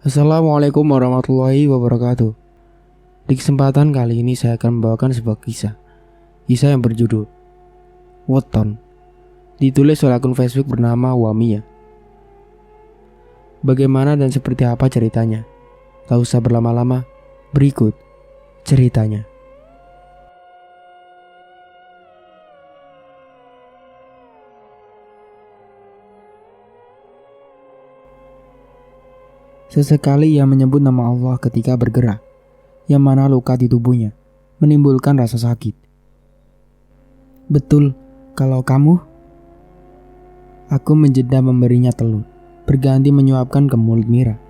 Assalamualaikum warahmatullahi wabarakatuh. Di kesempatan kali ini saya akan membawakan sebuah kisah yang berjudul Weton, ditulis oleh akun Facebook bernama Wamia. Bagaimana dan seperti apa ceritanya? Tak usah berlama-lama, berikut ceritanya. Sesekali ia menyebut nama Allah ketika bergerak, yang mana luka di tubuhnya menimbulkan rasa sakit. Betul, kalau kamu? Aku menjeda memberinya telur, berganti menyuapkan ke mulut Mira.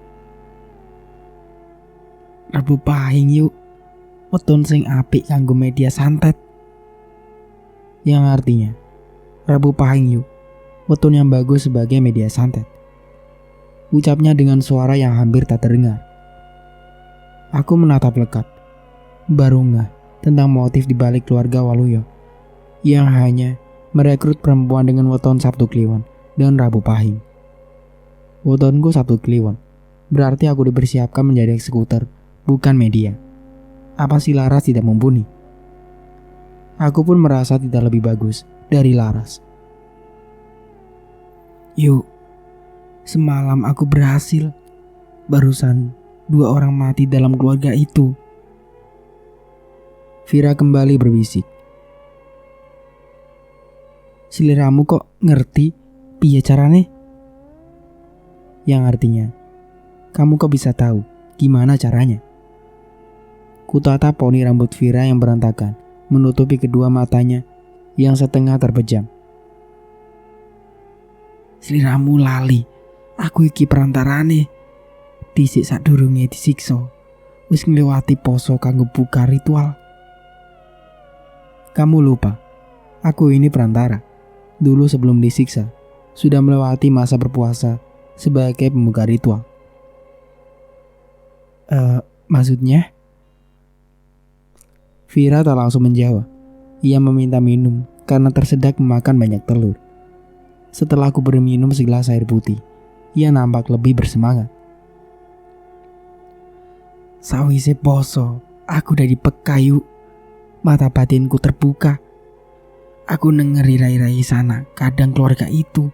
Rabu pahing yuk, weton sing apik kanggo media santet. Yang artinya, Rabu pahing yuk, weton yang bagus sebagai media santet. Ucapnya dengan suara yang hampir tak terdengar. Aku menatap lekat, baru ngeh tentang motif dibalik keluarga Waluyo yang hanya merekrut perempuan dengan weton Sabtu Kliwon dan Rabu Pahing. Wetonku Sabtu Kliwon, berarti aku dipersiapkan menjadi eksekutor, bukan media. Apa si Laras tidak mumpuni? Aku pun merasa tidak lebih bagus dari Laras. Yuk, semalam aku berhasil. Barusan 2 orang mati dalam keluarga itu. Vira kembali berbisik. Seliramu kok ngerti piye carane? Yang artinya, kamu kok bisa tahu gimana caranya? Kutatap poni rambut Vira yang berantakan, menutupi kedua matanya yang setengah terpejam. Seliramu lali, aku iki perantarane. Dhisik sadurunge disiksa, wis ngliwati poso kanggo buka ritual. Kamu lupa, aku ini perantara. Dulu sebelum disiksa, sudah melewati masa berpuasa sebagai pembuka ritual. Maksudnya? Vira tak langsung menjawab. Ia meminta minum karena tersedak memakan banyak telur. Setelah aku beri minum segelas air putih, ia nampak lebih bersemangat. Sawise poso, aku dari pekayu. Mata batinku terbuka. Aku nengeri rai-rai sana kadang keluarga itu.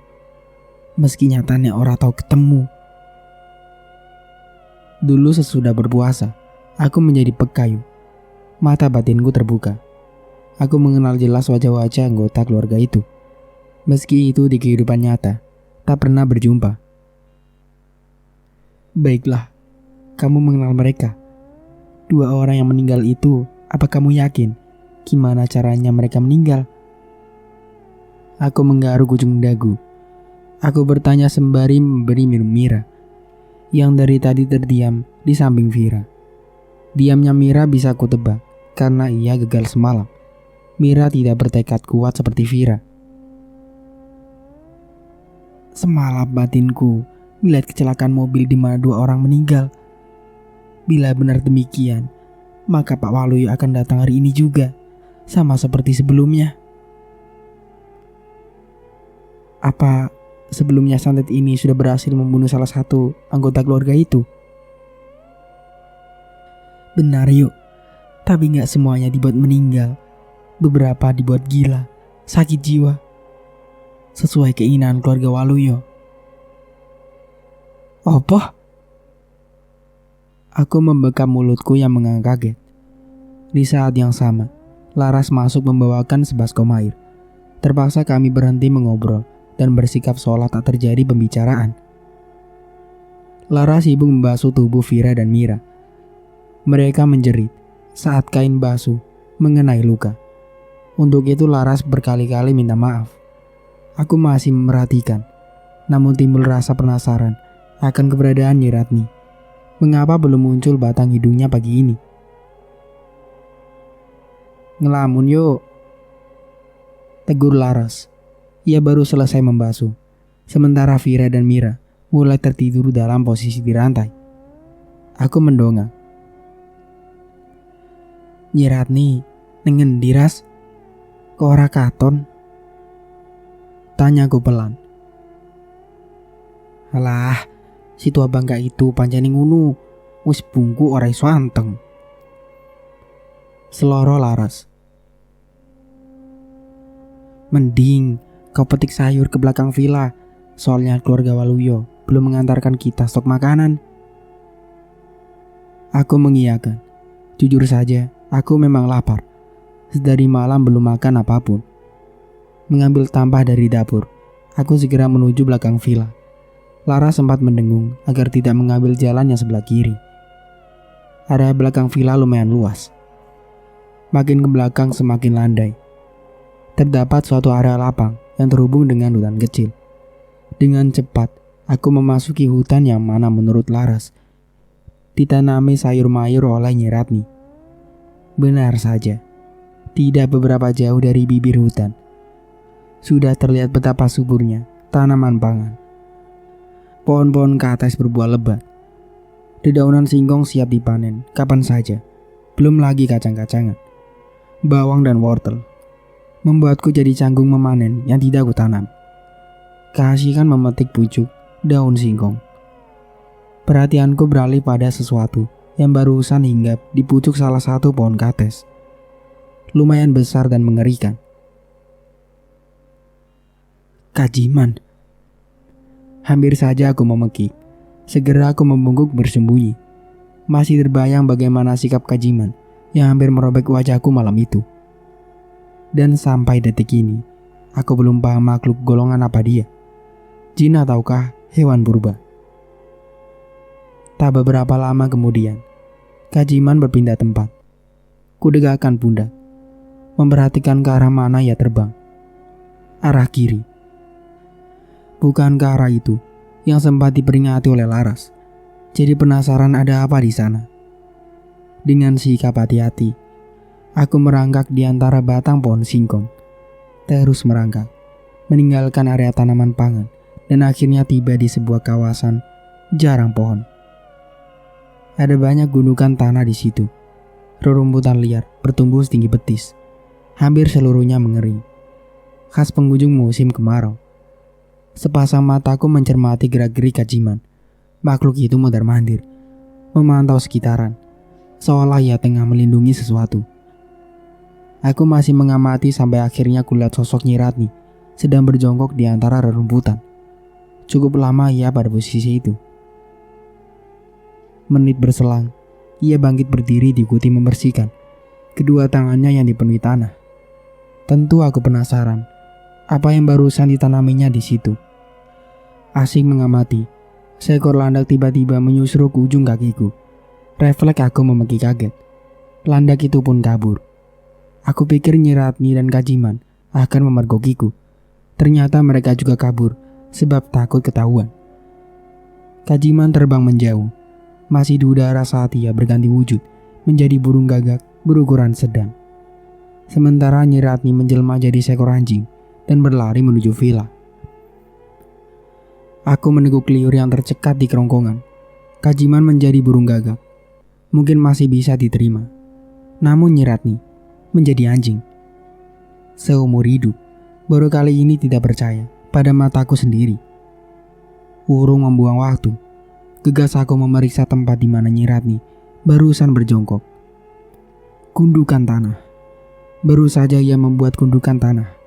Meski nyatanya ora tau ketemu. Dulu sesudah berpuasa, aku menjadi pekayu. Mata batinku terbuka. Aku mengenal jelas wajah-wajah anggota keluarga itu. Meski itu di kehidupan nyata, tak pernah berjumpa. Baiklah, kamu mengenal mereka. 2 orang yang meninggal itu, apa kamu yakin gimana caranya mereka meninggal? Aku menggaruk ujung dagu. Aku bertanya sembari memberi minum Mira, yang dari tadi terdiam di samping Vira. Diamnya Mira bisa aku tebak, karena ia gagal semalam. Mira tidak bertekad kuat seperti Vira. Semalam batinku melihat kecelakaan mobil di mana 2 orang meninggal. Bila benar demikian, maka Pak Waluyo akan datang hari ini juga, sama seperti sebelumnya. Apa sebelumnya santet ini sudah berhasil membunuh salah satu anggota keluarga itu? Benar yuk, tapi gak semuanya dibuat meninggal. Beberapa dibuat gila, sakit jiwa, sesuai keinginan keluarga Waluyo. Apa? Aku membekam mulutku yang mengangguk kaget. Di saat yang sama, Laras masuk membawakan sebaskom air. Terpaksa kami berhenti mengobrol dan bersikap seolah tak terjadi pembicaraan. Laras sibuk membasuh tubuh Vira dan Mira. Mereka menjerit saat kain basuh mengenai luka. Untuk itu Laras berkali-kali minta maaf. Aku masih memperhatikan, namun timbul rasa penasaran akan keberadaan Nyi Ratni. Mengapa belum muncul batang hidungnya pagi ini? Ngelamun yuk, tegur Laras. Ia baru selesai membasuh, sementara Vira dan Mira mulai tertidur dalam posisi di rantai. Aku mendongak. Nyi Ratni, nengendi ras? Kok ora katon? Tanyaku pelan. Alah, Si tua bangka itu pancene ngono, wis bungku ora iso anteng. Seloro Laras. Mending kau petik sayur ke belakang villa, soalnya keluarga Waluyo belum mengantarkan kita stok makanan. Aku mengiyakan. Jujur saja, aku memang lapar. Sedari malam belum makan apapun. Mengambil tampah dari dapur, aku segera menuju belakang villa. Lara sempat mendengung agar tidak mengambil jalan yang sebelah kiri. Area belakang villa lumayan luas. Makin ke belakang semakin landai. Terdapat suatu area lapang yang terhubung dengan hutan kecil. Dengan cepat, aku memasuki hutan yang mana menurut Laras ditanami sayur mayur oleh Nyi Ratni. Benar saja, tidak beberapa jauh dari bibir hutan sudah terlihat betapa suburnya tanaman pangan. Pohon-pohon kates berbuah lebat. Dedaunan singkong siap dipanen kapan saja. Belum lagi kacang-kacangan, bawang dan wortel. Membuatku jadi canggung memanen yang tidak kutanam. Keasikan memetik pucuk daun singkong. Perhatianku beralih pada sesuatu yang barusan hinggap di pucuk salah satu pohon kates. Lumayan besar dan mengerikan. Kajiman. Hampir saja aku memekik. Segera aku membungkuk bersembunyi. Masih terbayang bagaimana sikap Kajiman yang hampir merobek wajahku malam itu. Dan sampai detik ini, aku belum paham makhluk golongan apa dia. Jin ataukah hewan purba. Tak beberapa lama kemudian, Kajiman berpindah tempat. Kudegakkan pundak, memperhatikan ke arah mana ia terbang. Arah kiri. Bukan ke arah itu yang sempat diperingati oleh Laras. Jadi penasaran ada apa di sana. Dengan sikap hati-hati, aku merangkak di antara batang pohon singkong. Terus merangkak, meninggalkan area tanaman pangan dan akhirnya tiba di sebuah kawasan jarang pohon. Ada banyak gundukan tanah di situ. Rerumputan liar bertumbuh setinggi betis. Hampir seluruhnya mengering. Khas penghujung musim kemarau. Sepasang mataku mencermati gerak-gerik Kajiman. Makhluk itu mondar-mandir, memantau sekitaran, seolah ia tengah melindungi sesuatu. Aku masih mengamati sampai akhirnya kulihat sosok Nyi Ratni sedang berjongkok di antara rerumputan. Cukup lama ia pada posisi itu. Menit berselang, ia bangkit berdiri diikuti membersihkan kedua tangannya yang dipenuhi tanah. Tentu aku penasaran apa yang barusan ditanaminya di situ. Asik mengamati, seekor landak tiba-tiba menyusruk ke ujung kakiku. Refleks aku memekik kaget. Landak itu pun kabur. Aku pikir Nyi Ratni dan Kajiman akan memergokiku. Ternyata mereka juga kabur sebab takut ketahuan. Kajiman terbang menjauh. Masih di udara saat ia berganti wujud menjadi burung gagak berukuran sedang. Sementara Nyi Ratni menjelma jadi seekor anjing dan berlari menuju villa. Aku meneguk liur yang tercekat di kerongkongan. Kajiman menjadi burung gagak. Mungkin masih bisa diterima. Namun Nyi Ratni menjadi anjing. Seumur hidup, baru kali ini tidak percaya pada mataku sendiri. Urung membuang waktu. Gegas aku memeriksa tempat di mana Nyi Ratni barusan berjongkok. Gundukan tanah. Baru saja ia membuat gundukan tanah.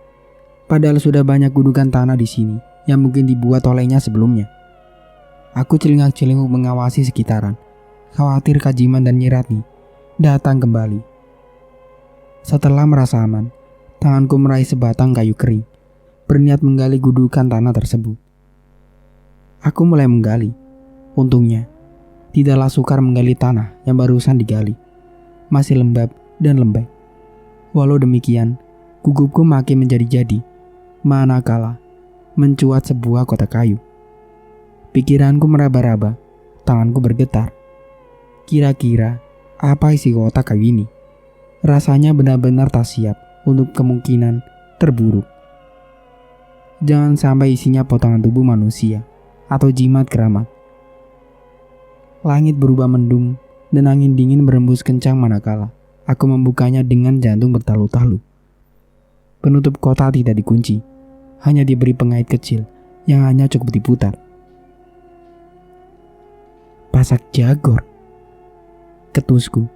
Padahal sudah banyak gundukan tanah di sini yang mungkin dibuat olehnya sebelumnya. Aku celingak-celinguk mengawasi sekitaran, khawatir Kajiman dan Nyi Ratni datang kembali. Setelah merasa aman, tanganku meraih sebatang kayu kering, berniat menggali gundukan tanah tersebut. Aku mulai menggali. Untungnya, tidaklah sukar menggali tanah yang barusan digali. Masih lembab dan lembek. Walau demikian, gugupku makin menjadi-jadi, manakala mencuat sebuah kotak kayu. Pikiranku meraba-raba, tanganku bergetar. Kira-kira apa isi kotak kayu ini? Rasanya benar-benar tak siap untuk kemungkinan terburuk. Jangan sampai isinya potongan tubuh manusia atau jimat keramat. Langit berubah mendung dan angin dingin berembus kencang manakala aku membukanya dengan jantung bertalu-talu. Penutup kotak tidak dikunci, hanya diberi pengait kecil yang hanya cukup diputar. Pasak Jagor, ketusku.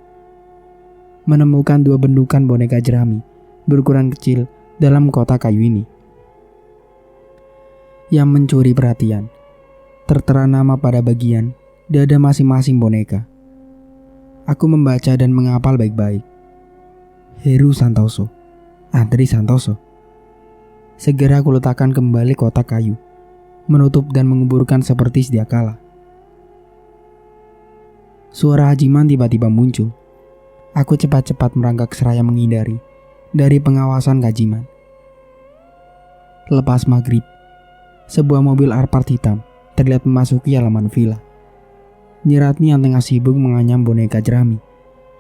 Menemukan dua bentukan boneka jerami berukuran kecil dalam kotak kayu ini. Yang mencuri perhatian, tertera nama pada bagian dada masing-masing boneka. Aku membaca dan menghafal baik-baik. Heru Santoso, Andri Santoso. Segera aku letakkan kembali kotak kayu, menutup dan menguburkan seperti sedia kala. Suara Hajiman tiba-tiba muncul. Aku cepat-cepat merangkak seraya menghindari dari pengawasan Hajiman. Lepas maghrib, sebuah mobil Alphard hitam terlihat memasuki halaman villa. Nyi Ratni yang tengah sibuk menganyam boneka jerami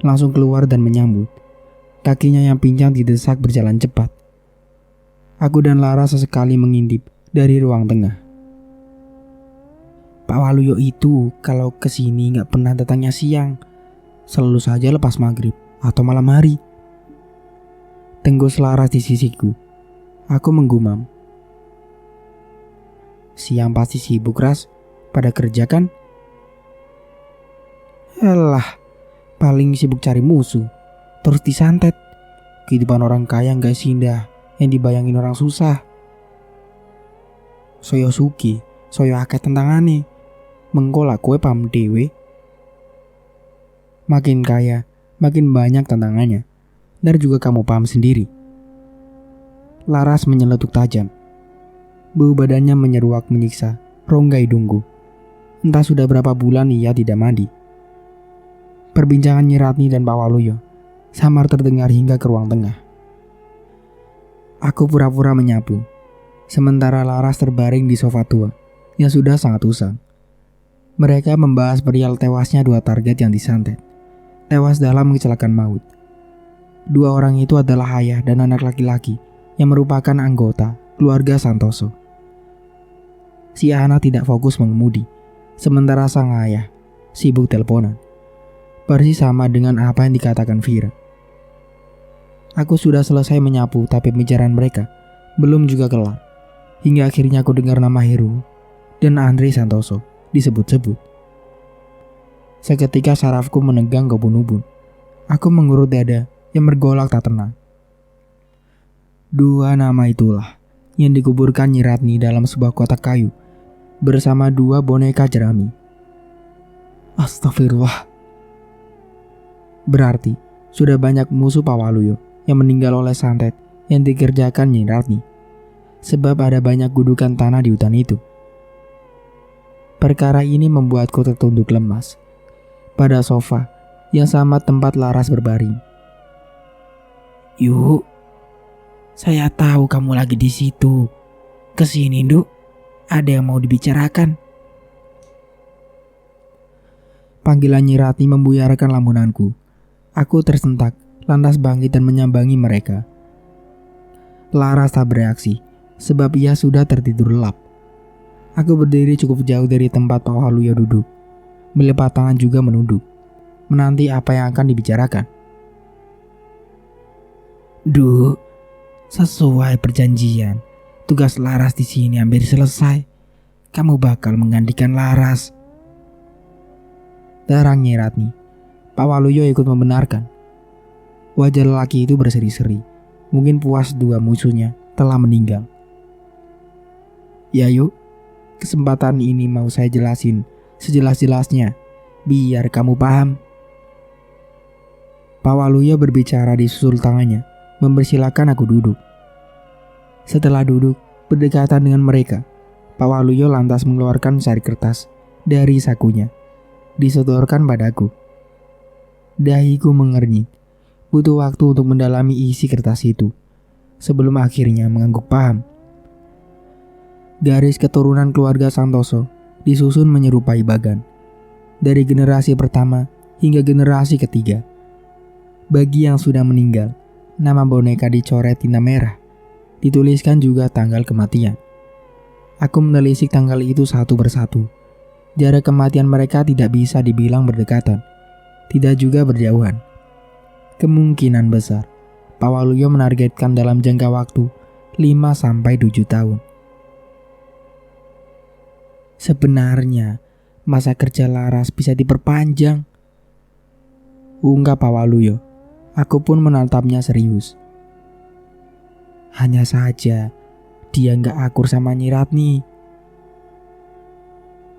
langsung keluar dan menyambut. Kakinya yang pincang didesak berjalan cepat. Aku dan Lara sesekali mengintip dari ruang tengah. Pak Waluyo itu kalau kesini gak pernah datangnya siang, selalu saja lepas maghrib atau malam hari. Tenggus Laras di sisiku. Aku menggumam. Siang pasti sibuk, Ras. Pada kerja kan? Alah, paling sibuk cari musuh, terus disantet. Kehidupan orang kaya gak sindah yang dibayangin orang susah. Soyo suki, soyo akeh tentangane. Mengkola kue paham dewe. Makin kaya, makin banyak tantangannya. Dan juga kamu paham sendiri. Laras menyeletuk tajam. Bau badannya menyeruak menyiksa rongga hidungku. Entah sudah berapa bulan ia tidak mandi. Perbincangan Nyi Ratni dan Pak Waluyo samar terdengar hingga ke ruang tengah. Aku pura-pura menyapu, sementara Laras terbaring di sofa tua yang sudah sangat usang. Mereka membahas perihal tewasnya dua target yang disantet, tewas dalam kecelakaan maut. Dua orang itu adalah ayah dan anak laki-laki yang merupakan anggota keluarga Santoso. Si anak tidak fokus mengemudi, sementara sang ayah sibuk teleponan. Persis sama dengan apa yang dikatakan Vira. Aku sudah selesai menyapu, tapi pembicaraan mereka belum juga kelar. Hingga akhirnya aku dengar nama Heru dan Andri Santoso disebut-sebut. Seketika sarafku menegang ke ubun-ubun. Aku mengurut dada yang bergolak tak tenang. Dua nama itulah yang dikuburkan Nyi Ratni dalam sebuah kotak kayu bersama dua boneka jerami. Astagfirullah. Berarti sudah banyak musuh Pak Waluyo yang meninggal oleh santet yang dikerjakan Nyi Ratni. Sebab ada banyak gudukan tanah di hutan itu. Perkara ini membuatku tertunduk lemas pada sofa yang sama tempat Laras berbaring. Yuk, saya tahu kamu lagi di situ. Kesini, Nduk. Ada yang mau dibicarakan. Panggilan Nyi Ratni membuyarkan lamunanku. Aku tersentak, lantas bangkit dan menyambangi mereka. Laras tak bereaksi, sebab ia sudah tertidur lelap. Aku berdiri cukup jauh dari tempat Pak Waluyo duduk. Melepas tangan juga menunduk, menanti apa yang akan dibicarakan. Duh, sesuai perjanjian, tugas Laras di sini hampir selesai. Kamu bakal menggantikan Laras. Terang Nyi Ratni. Pak Waluyo ikut membenarkan. Wajah lelaki itu berseri-seri. Mungkin puas dua musuhnya telah meninggal. Ya yuk, kesempatan ini mau saya jelasin sejelas-jelasnya, biar kamu paham. Pak Waluyo berbicara di susul tangannya, mempersilahkan aku duduk. Setelah duduk, berdekatan dengan mereka, Pak Waluyo lantas mengeluarkan secari kertas dari sakunya, disodorkan padaku. Dahiku mengernyit, butuh waktu untuk mendalami isi kertas itu, sebelum akhirnya mengangguk paham. Garis keturunan keluarga Santoso disusun menyerupai bagan, dari generasi pertama hingga generasi ketiga. Bagi yang sudah meninggal, nama boneka dicoret tinta merah, dituliskan juga tanggal kematian. Aku menelisik tanggal itu satu persatu. Jarak kematian mereka tidak bisa dibilang berdekatan, tidak juga berjauhan. Kemungkinan besar Pak Waluyo menargetkan dalam jangka waktu 5-7 tahun. Sebenarnya masa kerja Laras bisa diperpanjang. Ungkap Pak Waluyo. Aku pun menatapnya serius. Hanya saja dia nggak akur sama Nyi Ratni.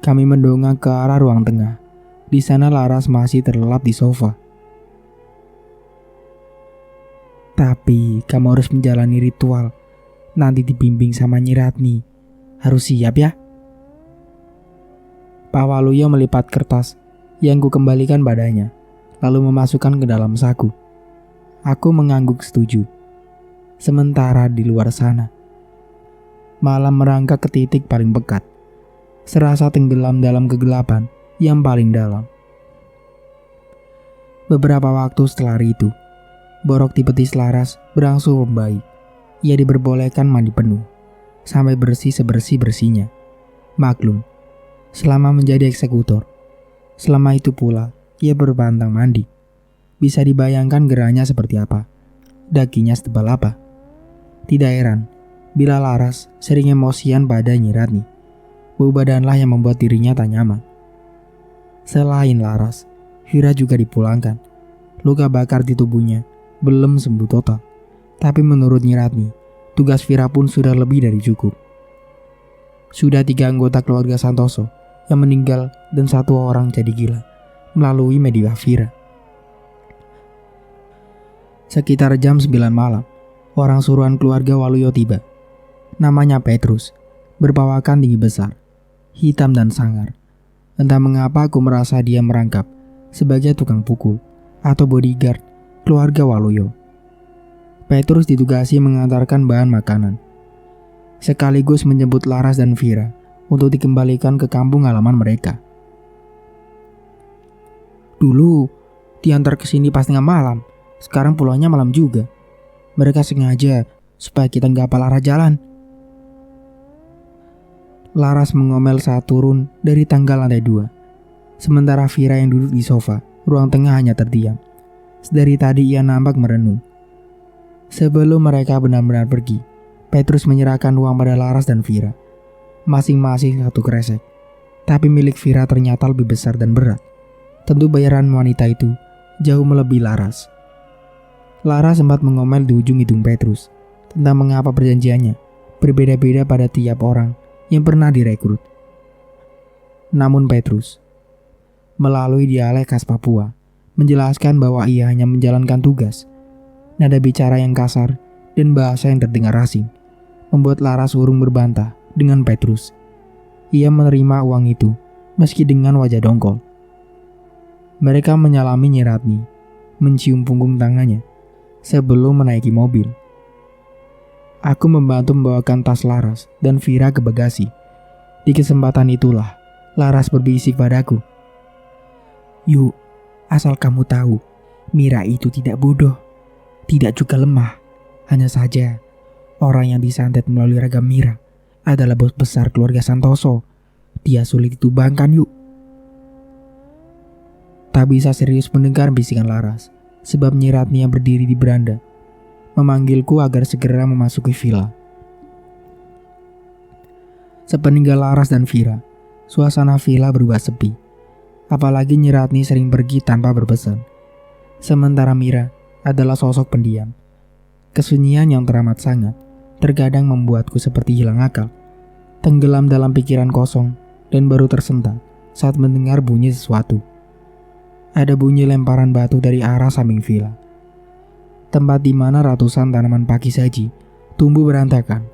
Kami mendongak ke arah ruang tengah. Di sana Laras masih terlelap di sofa. Tapi kamu harus menjalani ritual. Nanti dibimbing sama Nyi Ratni. Harus siap ya. Pak Waluyo melipat kertas yang ku kembalikan padanya, lalu memasukkan ke dalam saku. Aku mengangguk setuju. Sementara di luar sana, malam merangkak ke titik paling pekat, serasa tenggelam dalam kegelapan yang paling dalam. Beberapa waktu setelah itu, borok di betis Laras berangsur membaik. Ia diperbolehkan mandi penuh, sampai bersih sebersih-bersihnya. Maklum, selama menjadi eksekutor, selama itu pula ia berpantang mandi. Bisa dibayangkan gerahnya seperti apa, dagingnya setebal apa. Tidak heran bila Laras sering emosian pada Nyi Ratni. Bau badanlah yang membuat dirinya tak nyaman. Selain Laras, Vira juga dipulangkan. Luka bakar di tubuhnya belum sembuh total. Tapi menurut Nyi Ratni, tugas Vira pun sudah lebih dari cukup. Sudah 3 anggota keluarga Santoso yang meninggal dan 1 orang jadi gila melalui media Vira. Sekitar jam 9 malam, orang suruhan keluarga Waluyo tiba. Namanya Petrus, berpawakan tinggi besar, hitam dan sangar. Entah mengapa aku merasa dia merangkap sebagai tukang pukul atau bodyguard keluarga Waluyo. Petrus ditugasi mengantarkan bahan makanan, sekaligus menjemput Laras dan Vira untuk dikembalikan ke kampung halaman mereka. Dulu diantar ke sini pas tengah malam, sekarang pulangnya malam juga. Mereka sengaja supaya kita nggak hafal arah jalan. Laras mengomel saat turun dari tangga lantai 2. Sementara Vira yang duduk di sofa ruang tengah hanya terdiam. Sedari tadi ia nampak merenung. Sebelum mereka benar-benar pergi, Petrus menyerahkan uang pada Laras dan Vira. Masing-masing 1 kresek. Tapi milik Vira ternyata lebih besar dan berat. Tentu bayaran wanita itu jauh melebihi Laras. Laras sempat mengomel di ujung hidung Petrus tentang mengapa perjanjiannya berbeda-beda pada tiap orang yang pernah direkrut. Namun Petrus, melalui dialek khas Papua, menjelaskan bahwa ia hanya menjalankan tugas. Nada bicara yang kasar dan bahasa yang terdengar asing membuat Laras urung berbantah dengan Petrus. Ia menerima uang itu meski dengan wajah dongkol. Mereka menyalami Nyi Ratni, mencium punggung tangannya sebelum menaiki mobil. Aku membantu membawakan tas Laras dan Vira ke bagasi. Di kesempatan itulah Laras berbisik padaku. Yuk, asal kamu tahu, Mira itu tidak bodoh, tidak juga lemah. Hanya saja, orang yang disantet melalui ragam Mira adalah bos besar keluarga Santoso. Dia sulit ditumbangkan yuk. Tak bisa serius mendengar bisikan Laras, sebab Nyi Ratni yang berdiri di beranda memanggilku agar segera memasuki villa. Sepeninggal Laras dan Vira, suasana villa berubah sepi. Apalagi Nyi Ratni sering pergi tanpa berpesan. Sementara Mira adalah sosok pendiam. Kesunyian yang teramat sangat terkadang membuatku seperti hilang akal, tenggelam dalam pikiran kosong dan baru tersentak saat mendengar bunyi sesuatu. Ada bunyi lemparan batu dari arah samping villa, tempat di mana ratusan tanaman pakis saji tumbuh berantakan,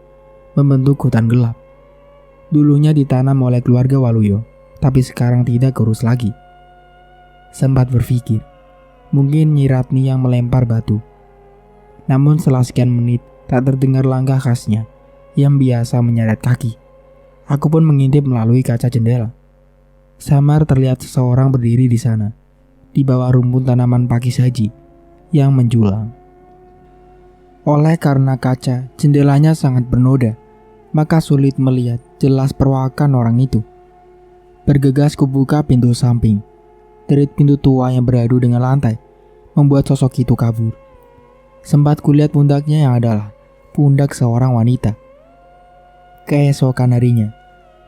membentuk hutan gelap. Dulunya ditanam oleh keluarga Waluyo, tapi sekarang tidak keurus lagi. Sempat berpikir, mungkin Nyi Ratni yang melempar batu. Namun setelah sekian menit, tak terdengar langkah khasnya yang biasa menyeret kaki. Aku pun mengintip melalui kaca jendela. Samar terlihat seseorang berdiri di sana, di bawah rumpun tanaman pakis saji yang menjulang. Oleh karena kaca jendelanya sangat bernoda, maka sulit melihat jelas perawakan orang itu. Bergegas kubuka pintu samping. Derit pintu tua yang beradu dengan lantai membuat sosok itu kabur. Sempat kulihat pundaknya yang adalah pundak seorang wanita. Keesokan harinya,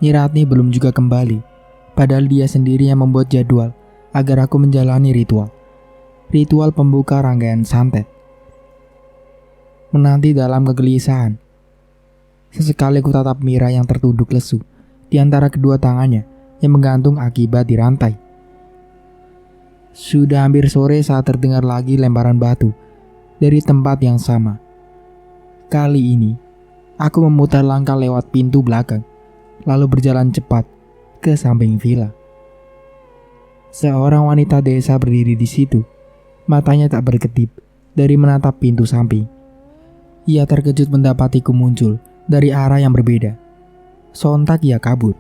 Nyi Ratni belum juga kembali. Padahal dia sendiri yang membuat jadwal agar aku menjalani ritual. Ritual pembuka rangkaian santet. Menanti dalam kegelisahan. Sesekali ku tatap Mira yang tertunduk lesu di antara kedua tangannya yang menggantung akibat di rantai. Sudah hampir sore saat terdengar lagi lemparan batu dari tempat yang sama. Kali ini, aku memutar langkah lewat pintu belakang, lalu berjalan cepat ke samping villa. Seorang wanita desa berdiri di situ, matanya tak berkedip dari menatap pintu samping. Ia terkejut mendapatiku muncul dari arah yang berbeda. Sontak ia kabur,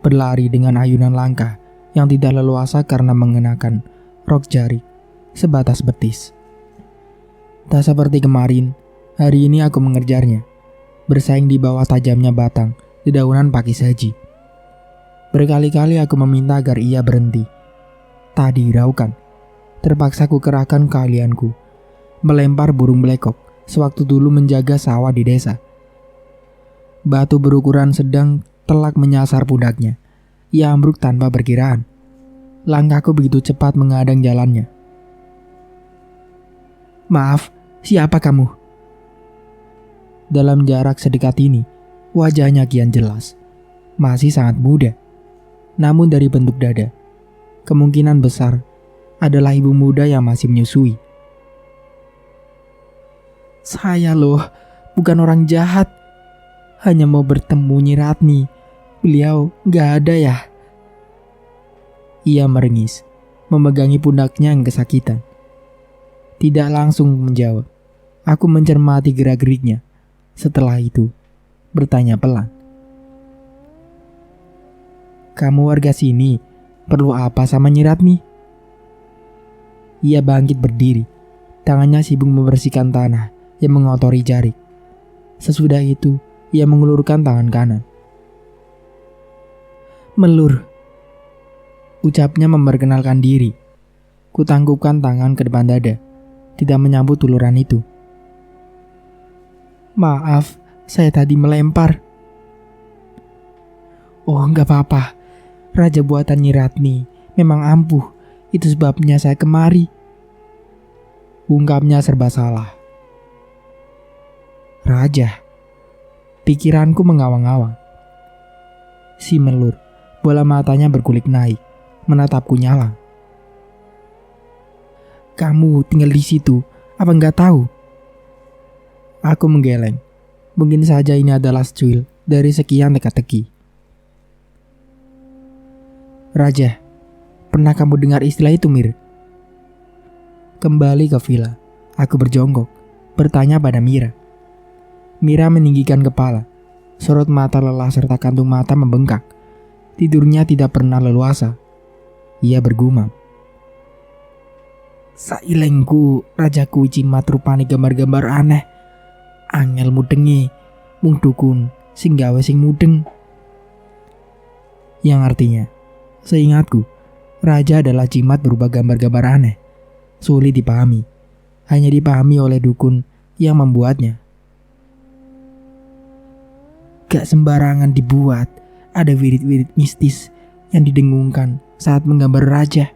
berlari dengan ayunan langkah yang tidak leluasa karena mengenakan rok jari sebatas betis. Tak seperti kemarin, hari ini aku mengejarnya, bersaing di bawah tajamnya batang dedaunan pakis haji. Berkali-kali aku meminta agar ia berhenti. Tak dihiraukan. Terpaksa ku kerahkan keahlianku, melempar burung blekok sewaktu dulu menjaga sawah di desa. Batu berukuran sedang telak menyasar pundaknya. Ia ambruk tanpa perkiraan. Langkahku begitu cepat menghadang jalannya. "Maaf, siapa kamu?" Dalam jarak sedekat ini, wajahnya kian jelas. Masih sangat muda. Namun dari bentuk dada, kemungkinan besar adalah ibu muda yang masih menyusui. "Saya loh, bukan orang jahat. Hanya mau bertemu Nyi Ratni. Beliau gak ada ya?" Ia merengis, memegangi pundaknya yang kesakitan. Tidak langsung menjawab. Aku mencermati gerak-geriknya. Setelah itu, bertanya pelan. "Kamu warga sini, perlu apa sama Nyi Ratni?" Ia bangkit berdiri, tangannya sibuk membersihkan tanah yang mengotori jari. Sesudah itu, ia mengulurkan tangan kanan. "Melur," ucapnya memperkenalkan diri. Kutangguhkan tangan ke depan dada, tidak menyambut uluran itu. "Maaf, saya tadi melempar." "Oh, gak apa-apa. Raja buatan Nyi Ratni memang ampuh. Itu sebabnya saya kemari." Ungkapnya serba salah. Raja. Pikiranku mengawang-awang. Si Melur, bola matanya berkulik naik, menatapku nyalang. "Kamu tinggal di situ, apa nggak tahu?" Aku menggeleng. Mungkin saja ini adalah secuil dari sekian teka-teki. "Raja, pernah kamu dengar istilah itu, Mir?" Kembali ke villa, aku berjongkok, bertanya pada Mira. Mira meninggikan kepala, sorot mata lelah serta kantung mata membengkak. Tidurnya tidak pernah leluasa. Ia bergumam. "Sailengku, rajaku cimat rupane gambar-gambar aneh. Angel mudengi, mung dukun sing gawe sing mudeng." Yang artinya, seingatku, raja adalah jimat berupa gambar-gambar aneh. Sulit dipahami, hanya dipahami oleh dukun yang membuatnya. Gak sembarangan dibuat, ada wirid-wirid mistis yang didengungkan saat menggambar raja.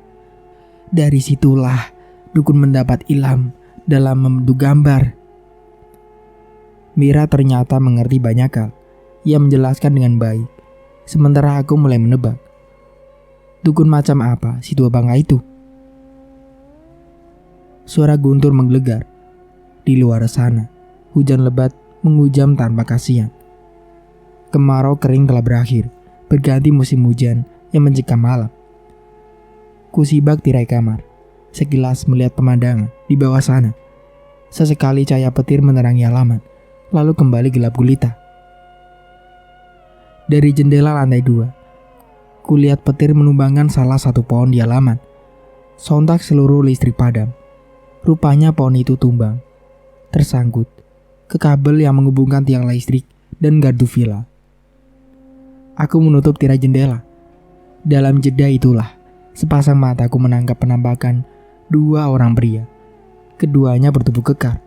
Dari situlah dukun mendapat ilham dalam membentuk gambar. Mira ternyata mengerti banyak hal. Ia menjelaskan dengan baik, sementara aku mulai menebak. Dukun macam apa si tua bangga itu? Suara guntur menggelegar. Di luar sana, hujan lebat menghujam tanpa kasihan. Kemarau kering telah berakhir, berganti musim hujan yang mencekam malam. Kusibak tirai kamar, sekilas melihat pemandangan di bawah sana. Sesekali cahaya petir menerangi halaman, lalu kembali gelap gulita. Dari jendela lantai 2, kulihat petir menumbangkan salah satu pohon di halaman. Sontak seluruh listrik padam. Rupanya pohon itu tumbang, tersangkut ke kabel yang menghubungkan tiang listrik dan gardu villa. Aku menutup tirai jendela. Dalam jeda itulah, sepasang mataku menangkap penampakan dua orang pria. Keduanya bertubuh kekar,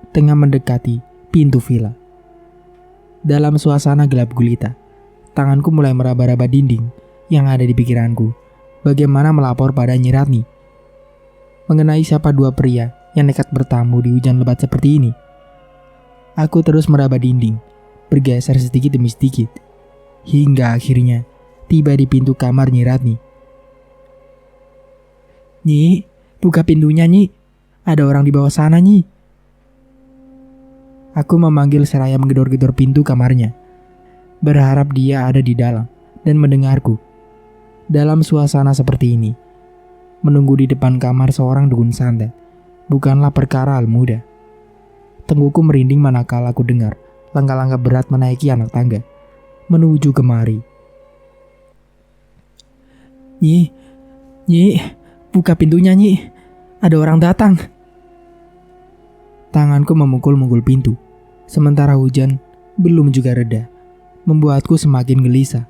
tengah mendekati pintu villa. Dalam suasana gelap gulita, tanganku mulai meraba-raba dinding, Yang ada di pikiranku, bagaimana melapor pada Nyi Ratni mengenai siapa dua pria yang nekat bertamu di hujan lebat seperti ini. Aku terus meraba dinding, bergeser sedikit demi sedikit, hingga akhirnya tiba di pintu kamar Nyi Ratni. "Nyi, buka pintunya, Nyi. Ada orang di bawah sana, Nyi." Aku memanggil seraya menggedor-gedor pintu kamarnya, berharap dia ada di dalam dan mendengarku. Dalam suasana seperti ini, menunggu di depan kamar seorang dukun santet bukanlah perkara hal mudah. Tengkuku merinding manakala aku dengar langkah-langkah berat menaiki anak tangga menuju kemari. "Nyi, Nyi, buka pintunya, Nyi. Ada orang datang." Tanganku memukul-mukul pintu, sementara hujan belum juga reda, membuatku semakin gelisah.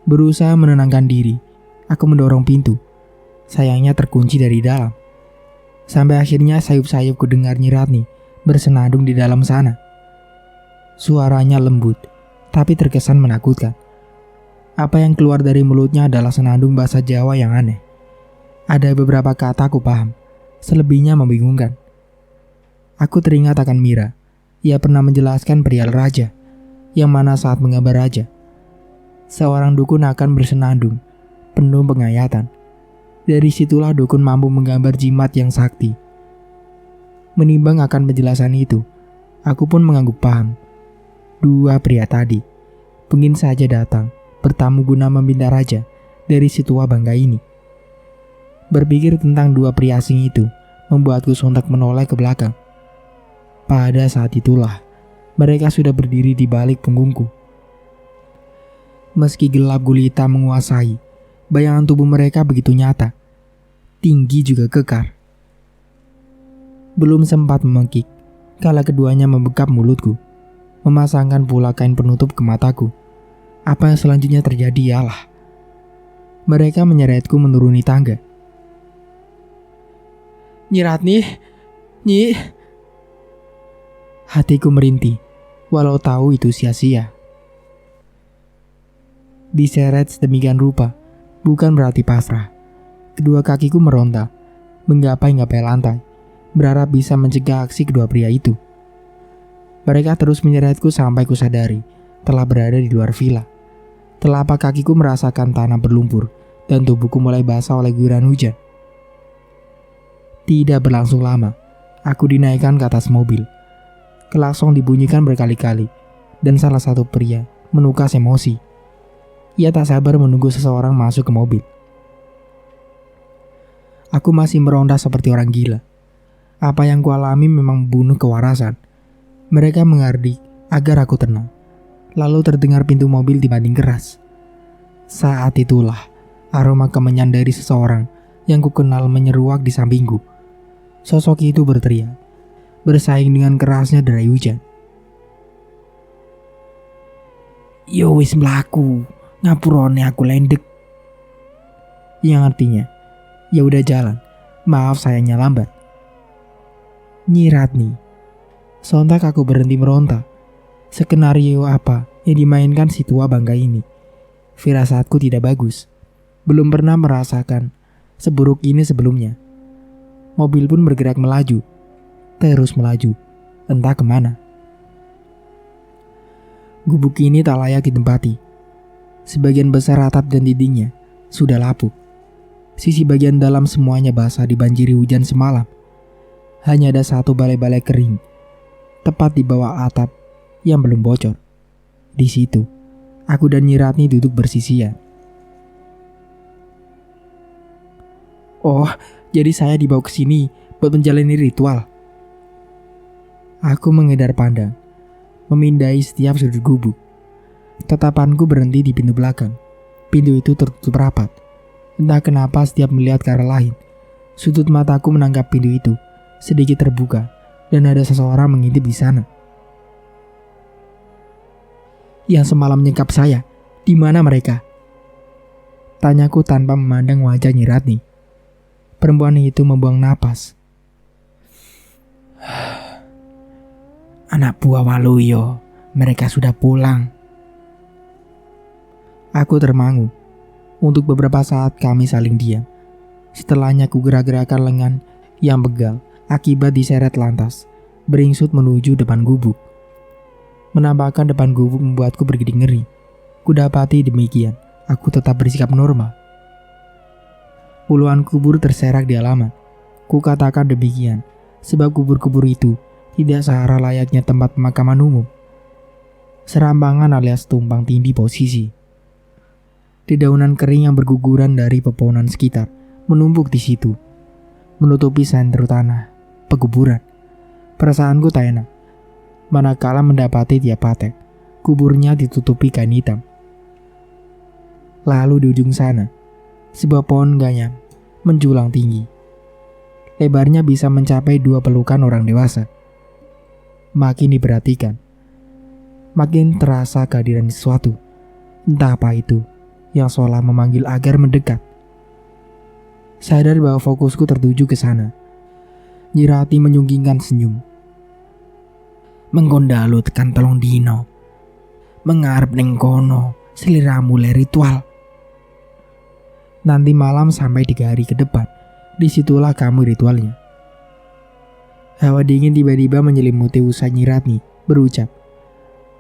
Berusaha menenangkan diri, aku mendorong pintu. Sayangnya terkunci dari dalam. Sampai akhirnya sayup-sayup ku dengar Nyi Ratni bersenandung di dalam sana. Suaranya lembut, tapi terkesan menakutkan. Apa yang keluar dari mulutnya adalah senandung bahasa Jawa yang aneh. Ada beberapa kata aku paham, selebihnya membingungkan. Aku teringat akan Mira. Ia pernah menjelaskan perihal raja, yang mana saat menggambar raja, seorang dukun akan bersenandung, penuh penghayatan. Dari situlah dukun mampu menggambar jimat yang sakti. Menimbang akan penjelasan itu, aku pun mengangguk paham. Dua pria tadi mungkin saja datang bertamu guna meminta raja dari Situa Bangga ini. Berpikir tentang dua pria asing itu membuatku sontak menoleh ke belakang. Pada saat itulah mereka sudah berdiri di balik punggungku. Meski gelap gulita menguasai, bayangan tubuh mereka begitu nyata, tinggi juga kekar. Belum sempat memekik, kala keduanya membekap mulutku, memasangkan pula kain penutup ke mataku. Apa yang selanjutnya terjadi ialah mereka menyeretku menuruni tangga. "Nyi Ratni, Nyi." Hatiku merintih, walau tahu itu sia-sia. Diseret sedemikian rupa, bukan berarti pasrah. Kedua kakiku meronta, menggapai-gapai lantai, berharap bisa mencegah aksi kedua pria itu. Mereka terus menyeretku sampai kusadari telah berada di luar villa. Telapak kakiku merasakan tanah berlumpur dan tubuhku mulai basah oleh guyuran hujan. Tidak berlangsung lama, aku dinaikkan ke atas mobil. Klakson dibunyikan berkali-kali, dan salah satu pria menukas emosi. Ia tak sabar menunggu seseorang masuk ke mobil. Aku masih meronta seperti orang gila. Apa yang kualami memang membunuh kewarasan. Mereka mengardik agar aku tenang. Lalu terdengar pintu mobil dibanting keras. Saat itulah aroma kemenyan dari seseorang yang kukenal menyeruak di sampingku. Sosok itu berteriak, bersaing dengan kerasnya derai hujan. "Yo wis mlaku, ngapurone aku lendek." Yang artinya, "Ya udah jalan, maaf sayangnya lambat." Nyi Ratni. Sontak aku berhenti meronta. Skenario apa yang dimainkan si tua bangga ini? Firasatku tidak bagus. Belum pernah merasakan seburuk ini sebelumnya. Mobil pun bergerak melaju. Terus melaju, entah kemana. Gubuk ini tak layak ditempati. Sebagian besar atap dan dindingnya sudah lapuk. Sisi bagian dalam semuanya basah dibanjiri hujan semalam. Hanya ada satu balai-balai kering, tepat di bawah atap yang belum bocor. Di situ, aku dan Nyi Ratni duduk bersisian. "Oh, jadi saya dibawa ke sini buat menjalani ritual." Aku mengedar pandang, memindai setiap sudut gubuk. Tatapanku berhenti di pintu belakang. Pintu itu tertutup rapat. Entah kenapa setiap melihat ke arah lain, sudut mataku menangkap pintu itu sedikit terbuka dan ada seseorang mengintip di sana. "Yang semalam menyekap saya, di mana mereka?" Tanyaku tanpa memandang wajah Nyi Ratni. Perempuan itu membuang napas. "Anak buah Waluyo, mereka sudah pulang." Aku termangu. Untuk beberapa saat kami saling diam. Setelahnya ku gerak-gerakan lengan yang begal akibat diseret lantas, beringsut menuju depan gubuk. Menampakkan depan gubuk membuatku bergidik ngeri. Kudapati demikian, aku tetap bersikap normal. Puluhan kubur terserak di halaman. Ku katakan demikian, sebab kubur-kubur itu tidak searah layaknya tempat pemakaman umum. Serambangan alias tumpang tindih posisi. Dedaunan kering yang berguguran dari pepohonan sekitar menumpuk di situ, menutupi sentro tanah pekuburan. Perasaanku tak enak, manakala mendapati tiap patek kuburnya ditutupi kain hitam. Lalu di ujung sana, sebuah pohon ganyang menjulang tinggi. Lebarnya bisa mencapai 2 pelukan orang dewasa. Makin diperhatikan, makin terasa kehadiran sesuatu. Entah apa itu, yang seolah memanggil agar mendekat. Sadar bahwa fokusku tertuju ke sana. Nyirati menyunggingkan senyum. Menggondalu tekan telung dino. Mengarep ning kono, seliramu le ritual. Nanti malam sampai 3 hari ke depan, disitulah kamu ritualnya. Hawa dingin tiba-tiba menyelimuti usai Nyiratni berucap.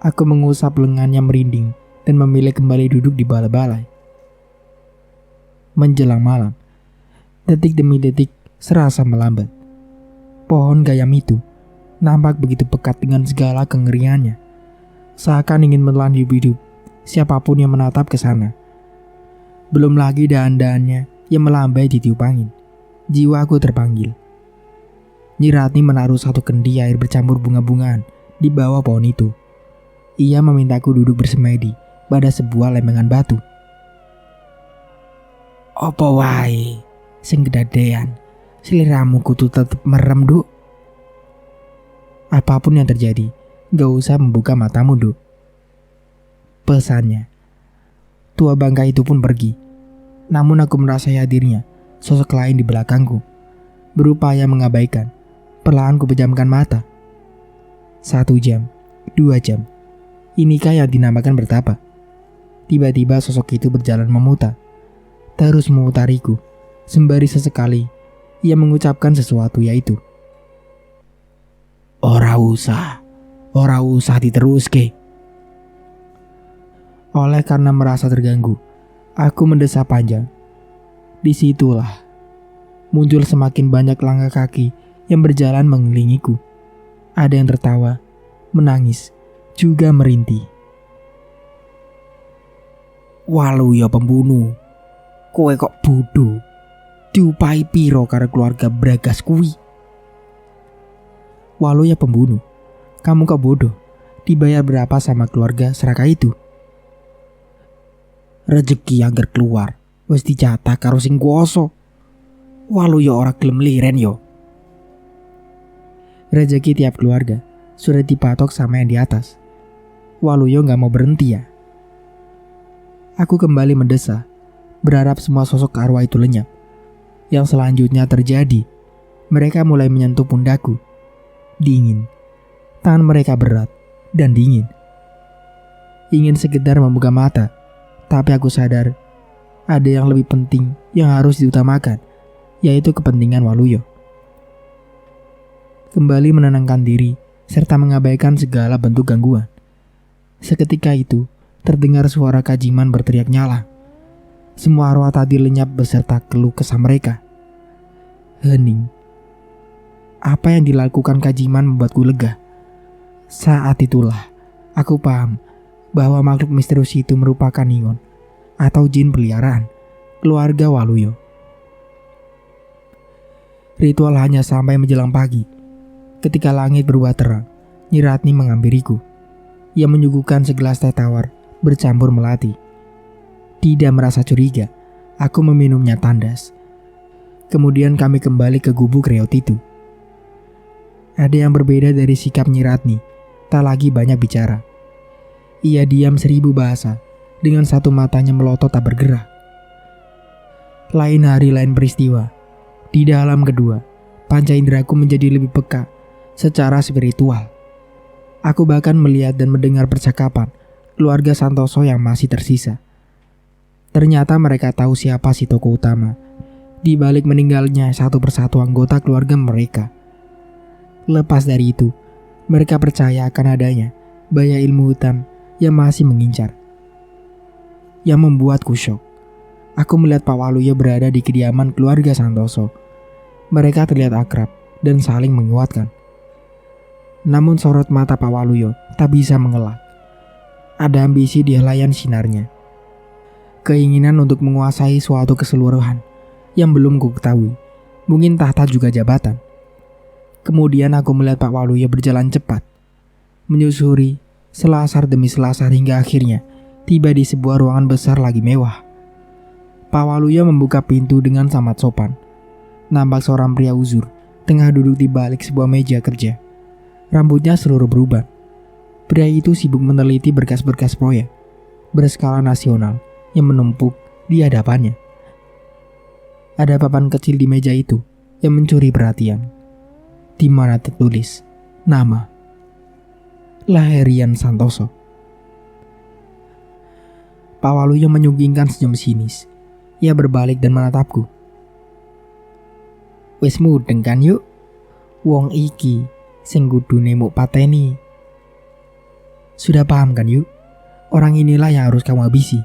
Aku mengusap lengannya merinding dan memilih kembali duduk di balai-balai. Menjelang malam, detik demi detik serasa melambat. Pohon gayam itu nampak begitu pekat dengan segala kengeriannya, seakan ingin menelan hidup-hidup siapapun yang menatap ke sana. Belum lagi dahan-dahannya yang melambai ditiup angin. Jiwaku terpanggil. Nyiratni menaruh satu kendi air bercampur bunga-bungaan di bawah pohon itu. Ia memintaku duduk bersemedi pada sebuah lempengan batu. Opo wae sing kedadean, seliramu kudu tetep merem, Duk. Apapun yang terjadi, gak usah membuka matamu, Duk. Pesannya. Tua bangka itu pun pergi. Namun aku merasai hadirnya sosok lain di belakangku. Berupaya mengabaikan. Perlahan ku pejamkan mata. 1 jam, 2 jam. Inikah yang dinamakan bertapa? Tiba-tiba sosok itu berjalan memutar. Terus memutariku. Sembari sesekali ia mengucapkan sesuatu, yaitu Ora usah diteruske. Oleh karena merasa terganggu, aku mendesah panjang. Disitulah muncul semakin banyak langkah kaki yang berjalan mengelilingiku. Ada yang tertawa, menangis, juga merintih. Walu ya pembunuh, kowe kok bodoh. Diupahi piro karo keluarga Bragas kuwi? Walu ya pembunuh, kamu kok bodoh. Dibayar berapa sama keluarga Seraka itu? Rezeki angger keluar, wis dijatah karo sing kuwasa. Walu ya ora gelem liren yo. Rezeki tiap keluarga sudah dipatok sama yang di atas. Waluyo gak mau berhenti ya. Aku kembali mendesah, berharap semua sosok arwah itu lenyap. Yang selanjutnya terjadi, mereka mulai menyentuh pundakku. Dingin, tangan mereka berat dan dingin. Ingin sekedar membuka mata, tapi aku sadar ada yang lebih penting yang harus diutamakan, yaitu kepentingan Waluyo. Kembali menenangkan diri serta mengabaikan segala bentuk gangguan. Seketika itu terdengar suara Kajiman berteriak nyala. Semua arwah tadi lenyap beserta keluh kesah mereka. Hening. Apa yang dilakukan Kajiman membuatku lega. Saat itulah aku paham bahwa makhluk misterius itu merupakan Ningon atau jin peliharaan keluarga Waluyo. Ritual hanya sampai menjelang pagi. Ketika langit berubah terang, Nyiratni menghampiriku. Ia menyuguhkan segelas teh tawar bercampur melati. Tidak merasa curiga, aku meminumnya tandas. Kemudian kami kembali ke gubuk reot itu. Ada yang berbeda dari sikap Nyiratni, tak lagi banyak bicara. Ia diam 1000 bahasa, dengan satu matanya melotot tak bergerak. Lain hari lain peristiwa. Di dalam kedua, panca inderaku menjadi lebih peka secara spiritual. Aku bahkan melihat dan mendengar percakapan keluarga Santoso yang masih tersisa. Ternyata mereka tahu siapa si tokoh utama di balik meninggalnya satu persatu anggota keluarga mereka. Lepas dari itu, mereka percaya akan adanya bahaya ilmu hitam yang masih mengincar. Yang membuatku syok, aku melihat Pak Waluyo berada di kediaman keluarga Santoso. Mereka terlihat akrab dan saling menguatkan. Namun sorot mata Pak Waluyo tak bisa mengelak. Ada ambisi di helaian sinarnya. Keinginan untuk menguasai suatu keseluruhan yang belum ku ketahui, mungkin tahta juga jabatan. Kemudian aku melihat Pak Waluyo berjalan cepat, menyusuri selasar demi selasar hingga akhirnya tiba di sebuah ruangan besar lagi mewah. Pak Waluyo membuka pintu dengan sangat sopan. Nampak seorang pria uzur tengah duduk di balik sebuah meja kerja. Rambutnya seluruh beruban. Pria itu sibuk meneliti berkas-berkas proyek berskala nasional yang menumpuk di hadapannya. Ada papan kecil di meja itu yang mencuri perhatian, di mana tertulis nama Laherian Santoso. Pak Waluyo menyunggingkan senyum sinis. Ia berbalik dan menatapku. Wis mudeng kan yuk? Wong iki sing kudune muk pateni. Sudah paham kan yuk? Orang inilah yang harus kamu habisi.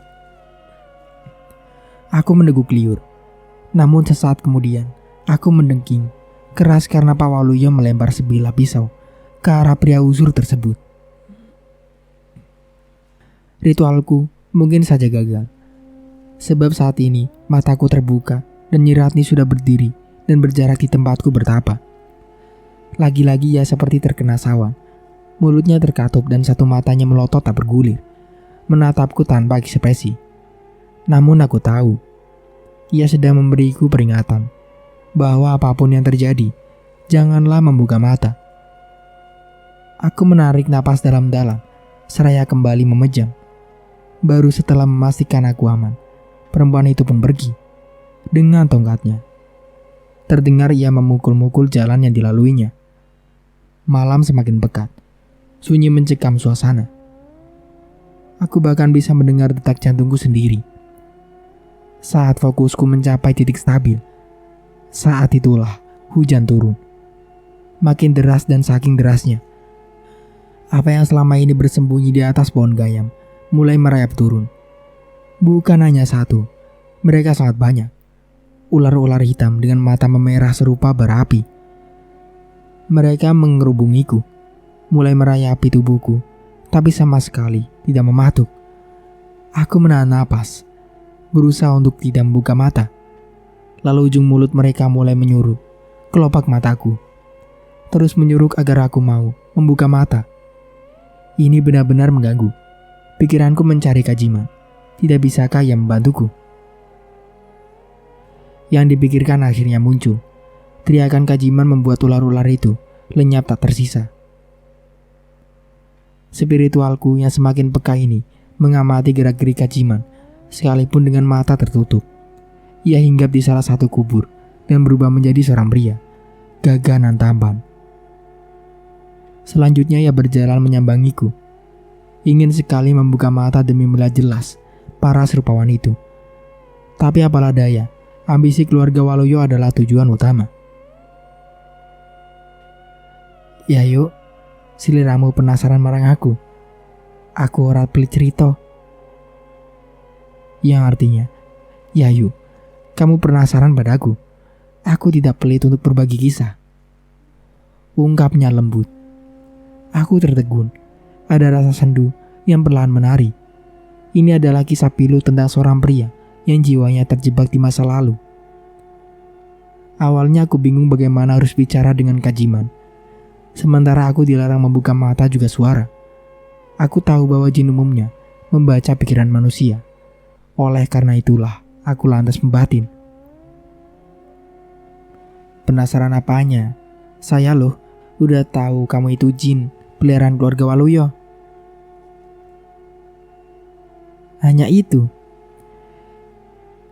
Aku meneguk liur. Namun sesaat kemudian, aku mendengking keras karena Pak Waluyo melempar sebilah pisau ke arah pria uzur tersebut. Ritualku mungkin saja gagal. Sebab saat ini mataku terbuka dan Nyi Ratni sudah berdiri dan berjarak di tempatku bertapa. Lagi-lagi ia seperti terkena sawan. Mulutnya terkatup dan satu matanya melotot tak bergulir, menatapku tanpa ekspresi. Namun aku tahu ia sedang memberiku peringatan bahwa apapun yang terjadi, janganlah membuka mata. Aku menarik napas dalam-dalam, seraya kembali memejam. Baru setelah memastikan aku aman, perempuan itu pun pergi dengan tongkatnya. Terdengar ia memukul-mukul jalan yang dilaluinya. Malam semakin pekat, sunyi mencekam suasana. Aku bahkan bisa mendengar detak jantungku sendiri. Saat fokusku mencapai titik stabil, saat itulah hujan turun. Makin deras dan saking derasnya, apa yang selama ini bersembunyi di atas pohon gayam mulai merayap turun. Bukan hanya satu, mereka sangat banyak. Ular-ular hitam dengan mata memerah serupa bara api. Mereka mengerubungiku, mulai merayapi tubuhku, tapi sama sekali tidak mematuk. Aku menahan napas, berusaha untuk tidak membuka mata. Lalu ujung mulut mereka mulai menyuruh kelopak mataku, terus menyuruh agar aku mau membuka mata. Ini benar-benar mengganggu. Pikiranku mencari Kajiman. Tidak bisakah ia membantuku? Yang dipikirkan akhirnya muncul. Teriakan Kajiman membuat ular-ular itu lenyap tak tersisa. Spiritualku yang semakin peka ini mengamati gerak-gerik Kajiman, sekalipun dengan mata tertutup. Ia hinggap di salah satu kubur dan berubah menjadi seorang pria, gagah dan tampan. Selanjutnya ia berjalan menyambangiku. Ingin sekali membuka mata demi melihat jelas paras rupawan itu. Tapi apalah daya, ambisi keluarga Waluyo adalah tujuan utama. Ya yuk, siliramu penasaran marang aku. Aku ora pelit cerita. Yang artinya, ya yuk, kamu penasaran padaku. Aku tidak pelit untuk berbagi kisah. Ungkapnya lembut. Aku tertegun. Ada rasa sendu yang perlahan menari. Ini adalah kisah pilu tentang seorang pria yang jiwanya terjebak di masa lalu. Awalnya aku bingung bagaimana harus bicara dengan Kajiman. Sementara aku dilarang membuka mata juga suara. Aku tahu bahwa jin umumnya membaca pikiran manusia. Oleh karena itulah aku lantas membatin. Penasaran apanya? Saya loh, udah tahu kamu itu jin peliharaan keluarga Waluyo. Hanya itu.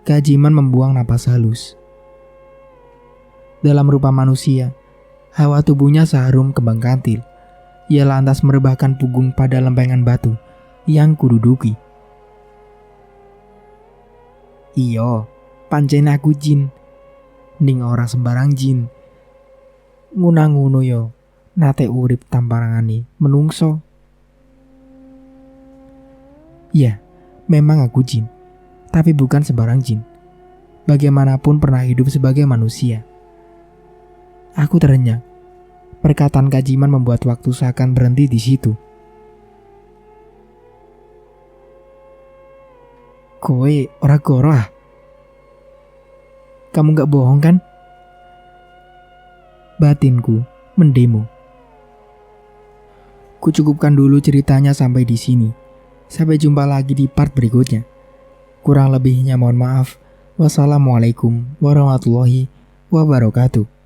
Kajiman membuang napas halus. Dalam rupa manusia, hawa tubuhnya seharum kembang kantil. Ia lantas merebahkan punggung pada lempengan batu yang kududuki. Iyo, pancen aku jin. Ning ora sembarang jin. Nguna-ngunu yo, nate urip tamparangane menungso. Ya, memang aku jin. Tapi bukan sembarang jin. Bagaimanapun pernah hidup sebagai manusia. Aku terenyang. Perkataan Kajiman membuat waktu seakan berhenti di situ. Kowe ora goro ah? Kamu gak bohong kan? Batinku mendemo. Kucukupkan dulu ceritanya sampai di sini. Sampai jumpa lagi di part berikutnya. Kurang lebihnya mohon maaf. Wassalamualaikum warahmatullahi wabarakatuh.